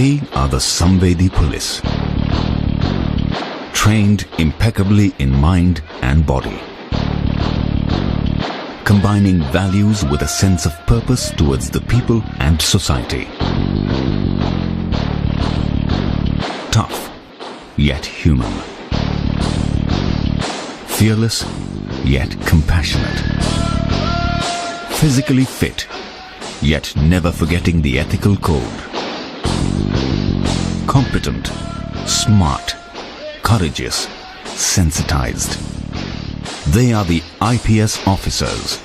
They are the Samvedi police, trained impeccably in mind and body, combining values with a sense of purpose towards the people and society. Tough, yet human. Fearless, yet compassionate. Physically fit, yet never forgetting the ethical code. Competent, smart, courageous, sensitized. They are the IPS officers.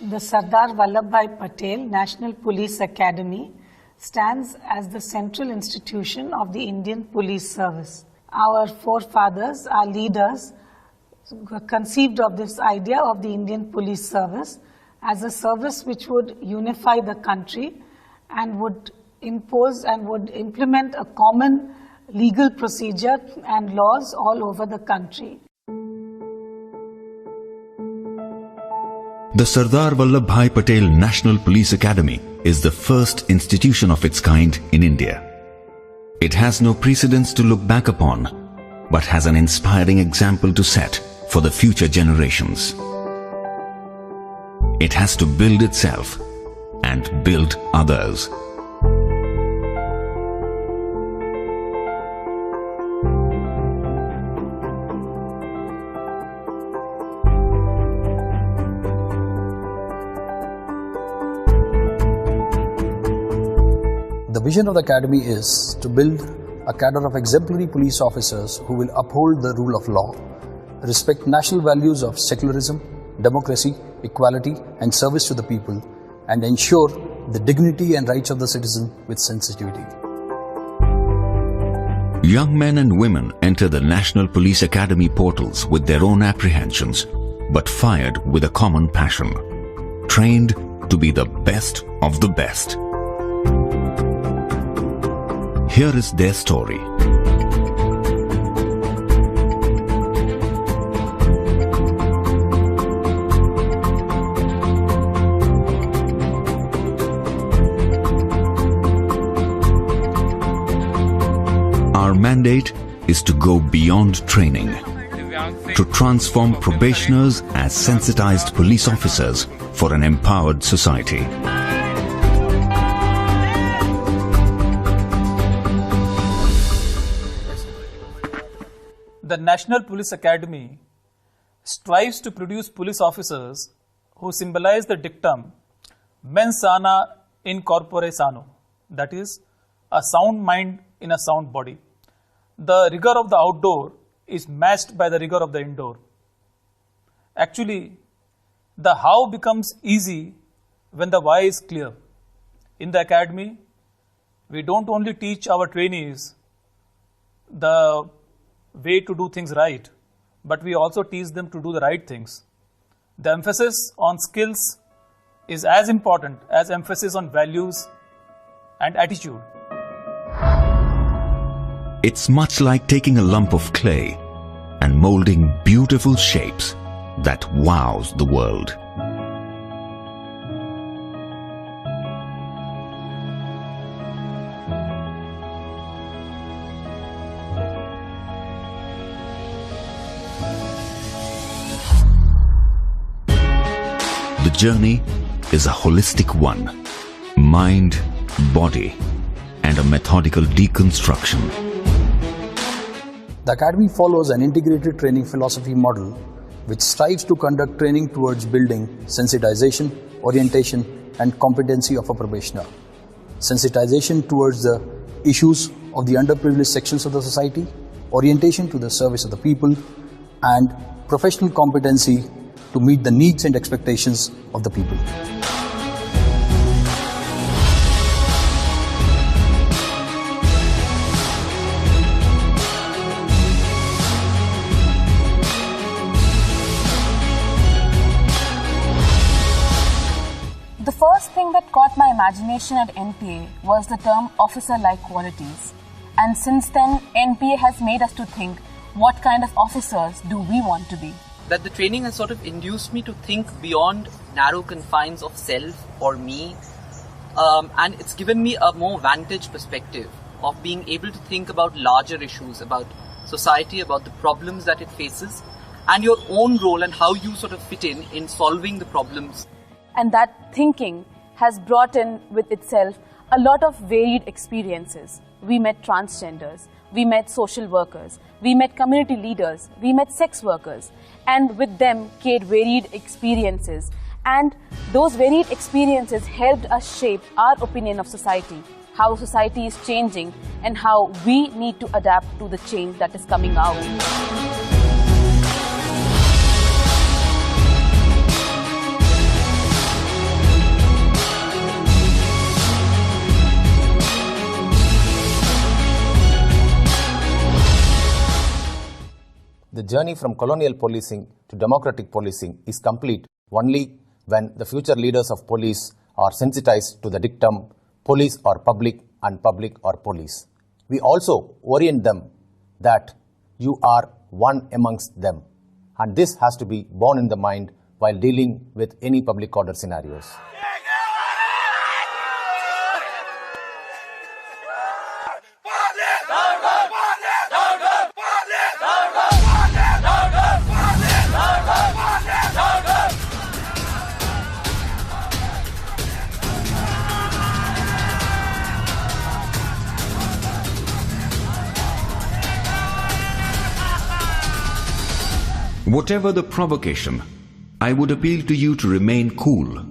The Sardar Vallabhbhai Patel National Police Academy stands as the central institution of the Indian Police Service. Our forefathers, our leaders, conceived of this idea of the Indian Police Service as a service which would unify the country and would impose and would implement a common legal procedure and laws all over the country. The Sardar Vallabhbhai Patel National Police Academy is the first institution of its kind in India. It has no precedents to look back upon, but has an inspiring example to set for the future generations. It has to build itself and build others. The vision of the Academy is to build a cadre of exemplary police officers who will uphold the rule of law, respect national values of secularism, democracy, equality and service to the people, and ensure the dignity and rights of the citizen with sensitivity. Young men and women enter the National Police Academy portals with their own apprehensions, but fired with a common passion, trained to be the best of the best. Here is their story. Our mandate is to go beyond training, to transform probationers as sensitized police officers for an empowered society. The National Police Academy strives to produce police officers who symbolize the dictum mens sana in corpore sano, that is, a sound mind in a sound body. The rigor of the outdoor is matched by the rigor of the indoor. Actually, the how becomes easy when the why is clear. In the academy, we don't only teach our trainees the way to do things right, but we also teach them to do the right things. The emphasis on skills is as important as emphasis on values and attitude. It's much like taking a lump of clay and molding beautiful shapes that wows the world. The journey is a holistic one, mind, body, and a methodical deconstruction. The Academy follows an integrated training philosophy model which strives to conduct training towards building sensitization, orientation, and competency of a probationer. Sensitization towards the issues of the underprivileged sections of the society, orientation to the service of the people, and professional competency to meet the needs and expectations of the people. imagination at NPA was the term officer-like qualities. And since then, NPA has made us to think, what kind of officers do we want to be? That the training has sort of induced me to think beyond narrow confines of self or me, and it's given me a more vantage perspective of being able to think about larger issues, about society, about the problems that it faces, and your own role and how you sort of fit in solving the problems. And that thinking has brought in with itself a lot of varied experiences. We met transgenders, we met social workers, we met community leaders, we met sex workers, and with them came varied experiences. And those varied experiences helped us shape our opinion of society, how society is changing, and how we need to adapt to the change that is coming out. The journey from colonial policing to democratic policing is complete only when the future leaders of police are sensitized to the dictum, police are public and public are police. We also orient them that you are one amongst them, and this has to be borne in the mind while dealing with any public order scenarios. Whatever the provocation, I would appeal to you to remain cool.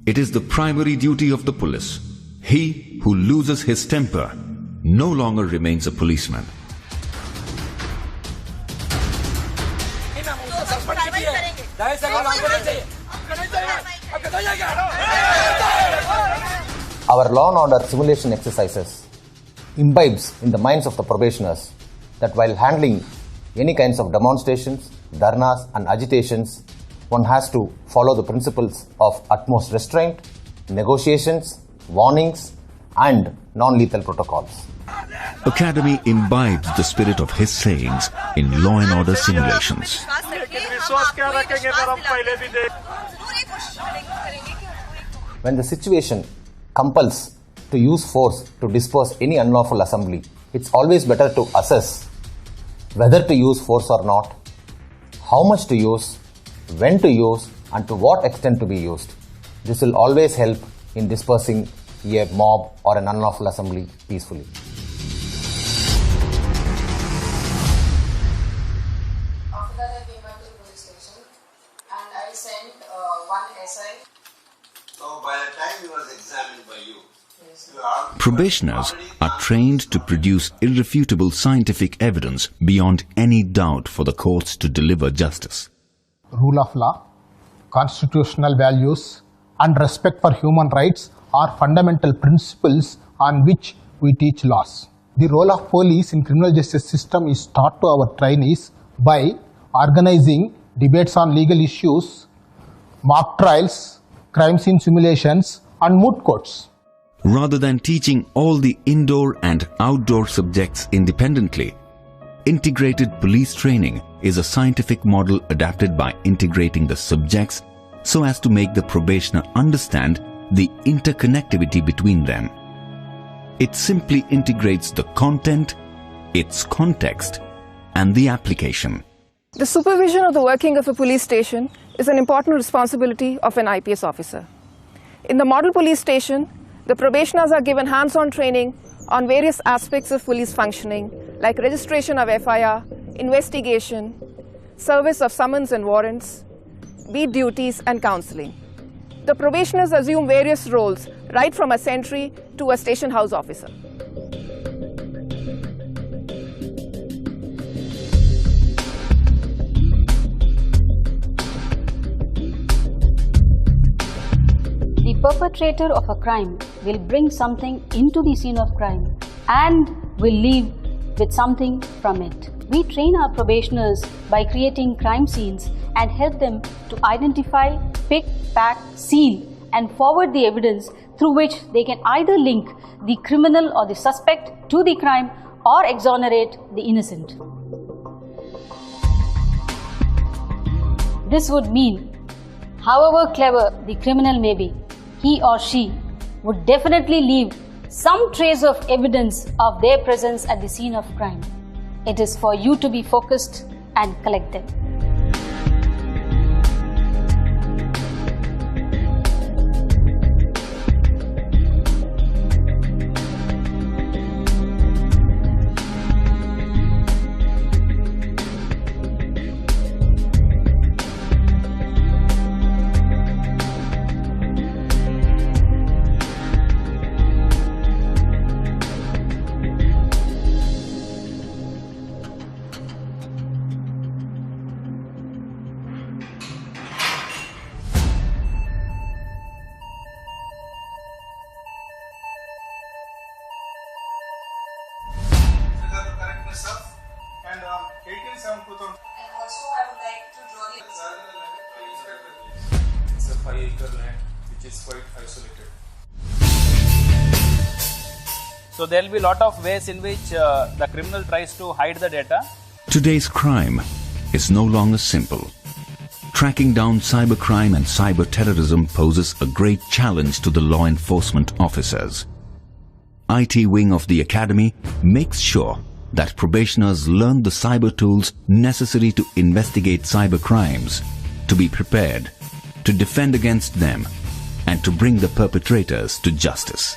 It is the primary duty of the police. He who loses his temper no longer remains a policeman. Our law and order simulation exercises imbibes in the minds of the probationers that while handling any kinds of demonstrations, dharnas and agitations, one has to follow the principles of utmost restraint, negotiations, warnings and non-lethal protocols. Academy imbibes the spirit of his sayings in law and order simulations. When the situation compels to use force to disperse any unlawful assembly, it's always better to assess whether to use force or not, how much to use, when to use, and to what extent to be used. This will always help in dispersing a mob or an unlawful assembly peacefully. After that, I came back to the police station and I sent one SI. So by the time he was examined by you, Probationers are trained to produce irrefutable scientific evidence beyond any doubt for the courts to deliver justice. Rule of law, constitutional values, and respect for human rights are fundamental principles on which we teach laws. The role of police in criminal justice system is taught to our trainees by organizing debates on legal issues, mock trials, crime scene simulations, and moot courts. Rather than teaching all the indoor and outdoor subjects independently, integrated police training is a scientific model adapted by integrating the subjects so as to make the probationer understand the interconnectivity between them. It simply integrates the content, its context, and the application. The supervision of the working of a police station is an important responsibility of an IPS officer. In the model police station, the probationers are given hands-on training on various aspects of police functioning like registration of FIR, investigation, service of summons and warrants, beat duties and counselling. The probationers assume various roles right from a sentry to a station house officer. The perpetrator of a crime will bring something into the scene of crime and will leave with something from it. We train our probationers by creating crime scenes and help them to identify, pick, pack, seal and forward the evidence through which they can either link the criminal or the suspect to the crime or exonerate the innocent. This would mean, however clever the criminal may be, he or she would definitely leave some trace of evidence of their presence at the scene of crime. It is for you to be focused and collect them. And 1872,000. And also I would like to draw the It's a 5-acre land which is quite isolated. So there will be a lot of ways in which the criminal tries to hide the data. Today's crime is no longer simple. Tracking down cybercrime and cyber terrorism poses a great challenge to the law enforcement officers. IT wing of the academy makes sure that probationers learn the cyber tools necessary to investigate cyber crimes, to be prepared, to defend against them, and to bring the perpetrators to justice.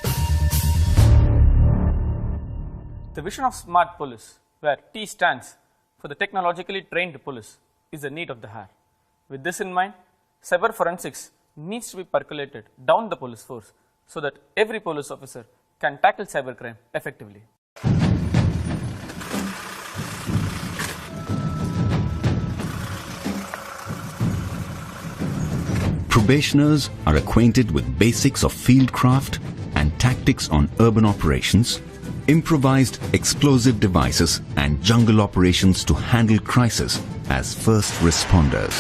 The vision of smart police, where T stands for the technologically trained police, is the need of the hour. With this in mind, cyber forensics needs to be percolated down the police force so that every police officer can tackle cybercrime effectively. Probationers are acquainted with basics of fieldcraft and tactics on urban operations, improvised explosive devices and jungle operations to handle crisis as first responders.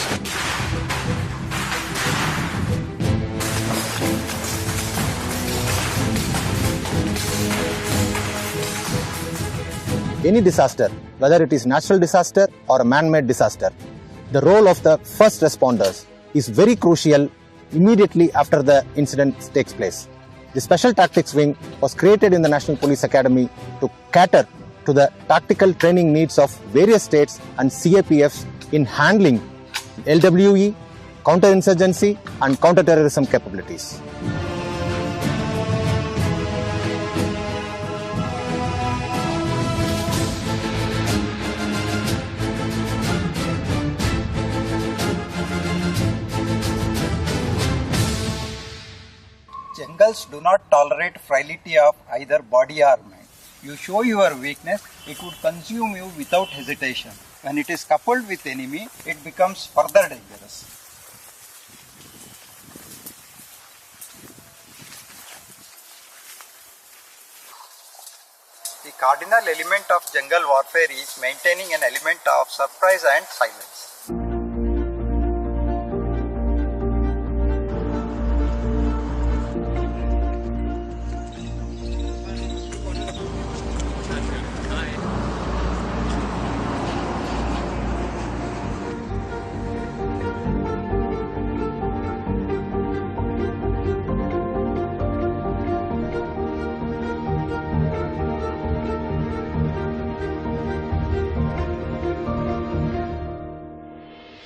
Any disaster, whether it is natural disaster or a man-made disaster, the role of the first responders is very crucial immediately after the incident takes place. The Special Tactics Wing was created in the National Police Academy to cater to the tactical training needs of various states and CAPFs in handling LWE, counterinsurgency and counterterrorism capabilities. Jungles do not tolerate frailty of either body or mind. You show your weakness, it would consume you without hesitation. When it is coupled with enemy, it becomes further dangerous. The cardinal element of jungle warfare is maintaining an element of surprise and silence.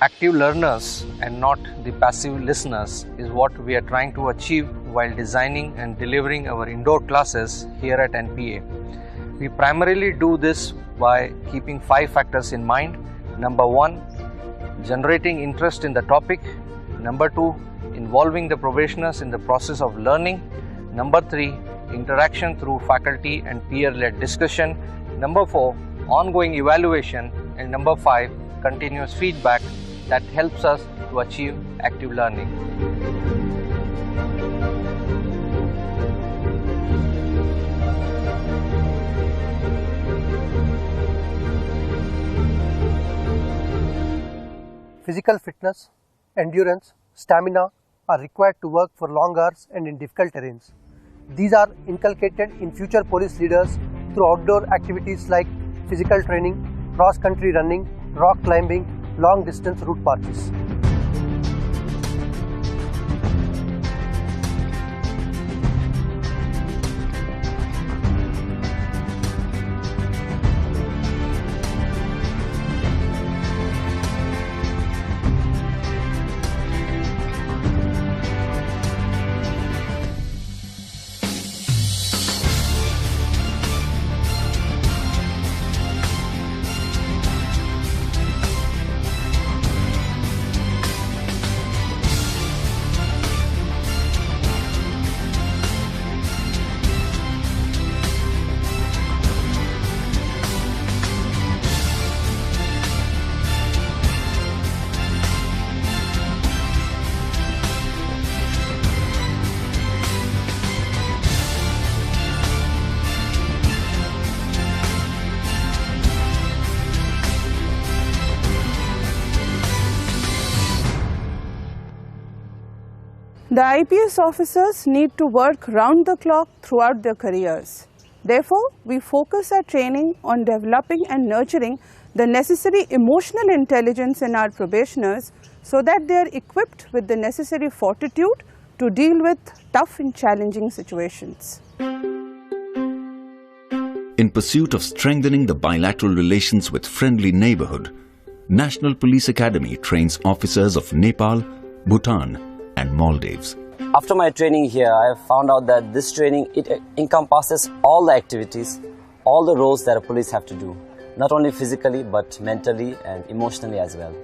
Active learners and not the passive listeners is what we are trying to achieve while designing and delivering our indoor classes here at NPA. We primarily do this by keeping 5 factors in mind. Number 1, generating interest in the topic. Number 2, involving the probationers in the process of learning. Number 3, interaction through faculty and peer-led discussion. Number 4, ongoing evaluation. And number 5, continuous feedback that helps us to achieve active learning. Physical fitness, endurance, stamina are required to work for long hours and in difficult terrains. These are inculcated in future police leaders through outdoor activities like physical training, cross-country running, rock climbing, long-distance route marches. The IPS officers need to work round the clock throughout their careers. Therefore, we focus our training on developing and nurturing the necessary emotional intelligence in our probationers so that they are equipped with the necessary fortitude to deal with tough and challenging situations. In pursuit of strengthening the bilateral relations with friendly neighborhood, National Police Academy trains officers of Nepal, Bhutan, and Maldives. After my training here, I have found out that this training, it encompasses all the activities, all the roles that a police have to do, not only physically but mentally and emotionally as well.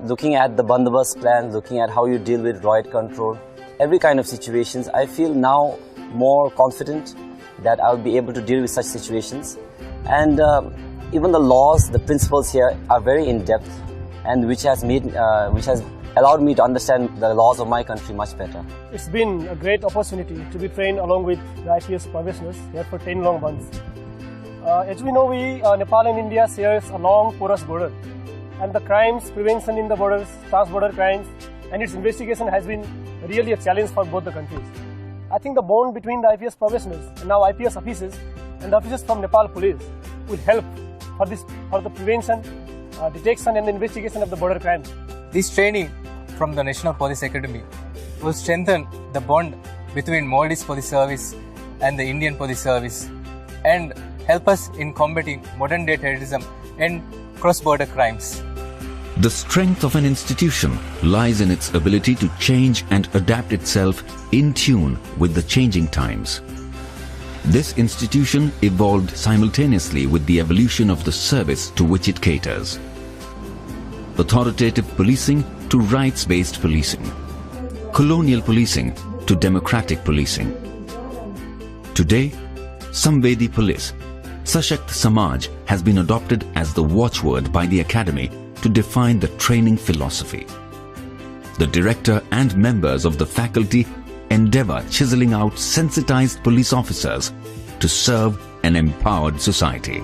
Looking at the bandobast plan, looking at how you deal with riot control, every kind of situations, I feel now more confident that I'll be able to deal with such situations. And even the laws, the principles here are very in-depth, and which has allowed me to understand the laws of my country much better. It's been a great opportunity to be trained along with the IPS probationers here for 10 long months. As we know, Nepal and India shares a long porous border, and the crimes prevention in the borders, trans-border crimes, and its investigation has been really a challenge for both the countries. I think the bond between the IPS probationers and now IPS officers and the officers from Nepal Police will help for the prevention, detection and the investigation of the border crimes. This training from the National Police Academy will strengthen the bond between Maldives Police Service and the Indian Police Service and help us in combating modern-day terrorism and cross-border crimes. The strength of an institution lies in its ability to change and adapt itself in tune with the changing times. This institution evolved simultaneously with the evolution of the service to which it caters. Authoritative policing to rights-based policing, colonial policing to democratic policing. Today, Samvedi Police, Sashakt Samaj has been adopted as the watchword by the Academy to define the training philosophy. The director and members of the faculty endeavor chiseling out sensitized police officers to serve an empowered society.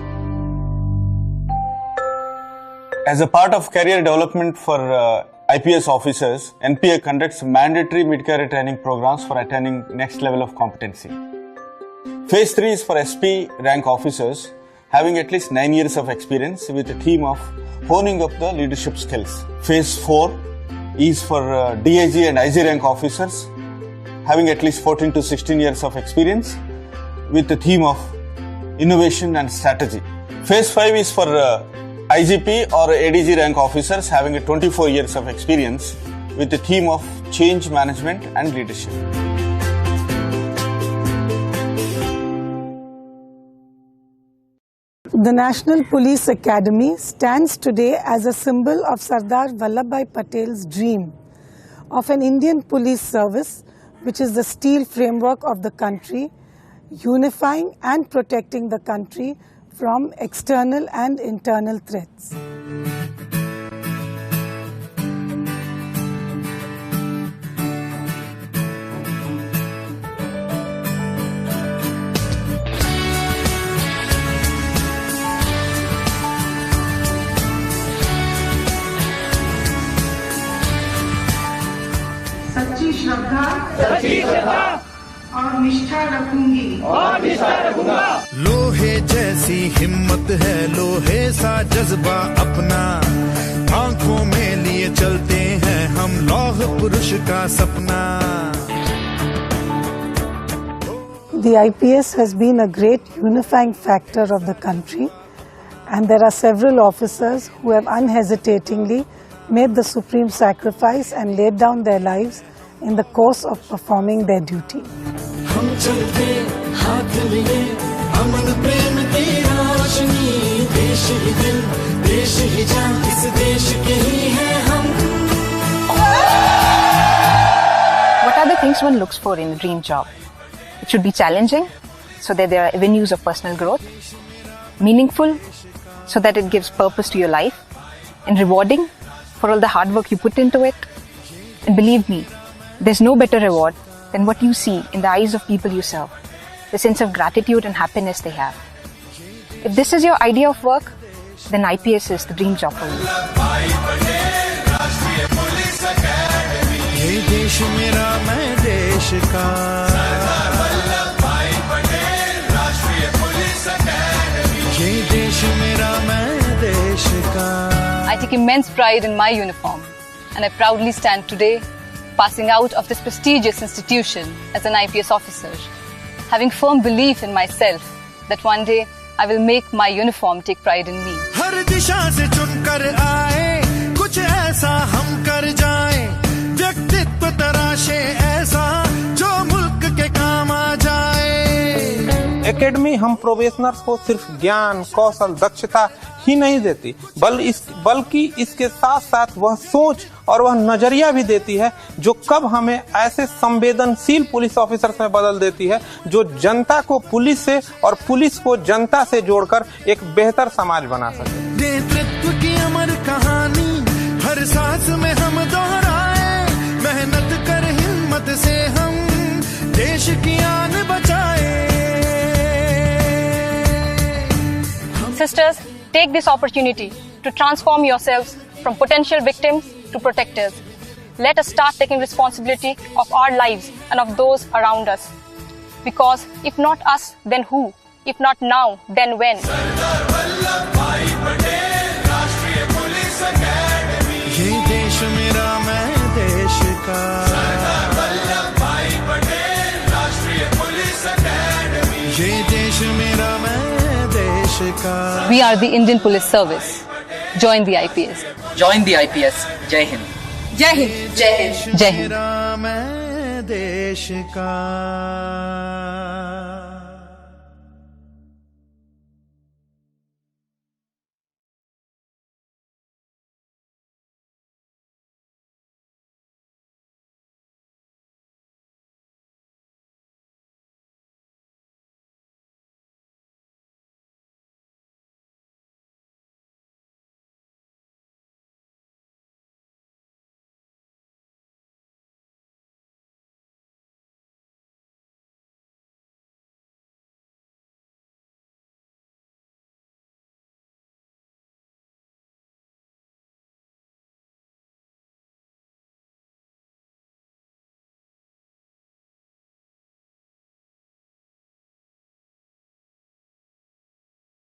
As a part of career development for IPS officers, NPA conducts mandatory mid-career training programs for attaining next level of competency. Phase 3 is for SP rank officers having at least 9 years of experience with a theme of honing up the leadership skills. Phase 4 is for DIG and IG rank officers having at least 14 to 16 years of experience with the theme of innovation and strategy. Phase 5 is for IGP or ADG rank officers having 24 years of experience with the theme of change management and leadership. The National Police Academy stands today as a symbol of Sardar Vallabhbhai Patel's dream of an Indian police service which is the steel framework of the country, unifying and protecting the country from external and internal threats. सच्ची रखूंगी और भी star रखूंगा। लोहे जैसी हिम्मत है, लोहे सा जज्बा अपना, आंखों में लिए चलते हैं हम लौह पुरुष का सपना। The IPS has been a great unifying factor of the country, and there are several officers who have unhesitatingly made the supreme sacrifice and laid down their lives in the course of performing their duty. हम चलते हाथ लिए, अमन प्रेम की रोशनी, देश ही दिल, देश ही जान, इस देश के ही हैं हम। What are the things one looks for in a dream job? It should be challenging, so that there are avenues of personal growth, meaningful, so that it gives purpose to your life, and rewarding for all the hard work you put into it. And believe me, there's no better reward than what you see in the eyes of people you serve, the sense of gratitude and happiness they have. If this is your idea of work, then IPS is the dream job for you. ये देश मेरा मैं देश का, सरदार वल्लभभाई पटेल राष्ट्रीय police academy, ये देश मेरा मैं देश का। I take immense pride in my uniform, and I proudly stand today passing out of this prestigious institution as an IPS officer, having firm belief in myself that one day I will make my uniform take pride in me. हर दिशा से चुनकर आए, कुछ ऐसा हम कर जाएं, व्यक्तित्व तराशे ऐसा जो मुल्क के काम आ जाए। एकेडमी हम प्रोबेशनर्स को सिर्फ ज्ञान, कौशल, दक्षता ही नहीं देती, बल्कि इसके साथ साथ वह सोच और वह नजरिया भी देती है जो कब हमें ऐसे संवेदनशील पुलिस ऑफिसर्स में बदल देती है जो जनता को पुलिस से और पुलिस को जनता से जोड़कर एक बेहतर समाज बना सके। नेतृत्व की अमर कहानी हर सांस में हम दोहराए, मेहनत कर हिम्मत से हम देश की आन बचाए। Sisters, take this opportunity to transform yourselves from potential victims to protectors. Let us start taking responsibility of our lives and of those around us. Because if not us, then who? If not now, then when? Sardar Vallabhbhai Patel राष्ट्रीय police academy, ये देश मेरा मैं देश का, सरदार वल्लभभाई पटेल राष्ट्रीय police academy, ये देश मेरा मैं देश का। We are the Indian Police Service. Join the IPS. Join the IPS. Jai Hind. Jai Hind. Jai Hind. Jai Hind. मेरा मैं देश का।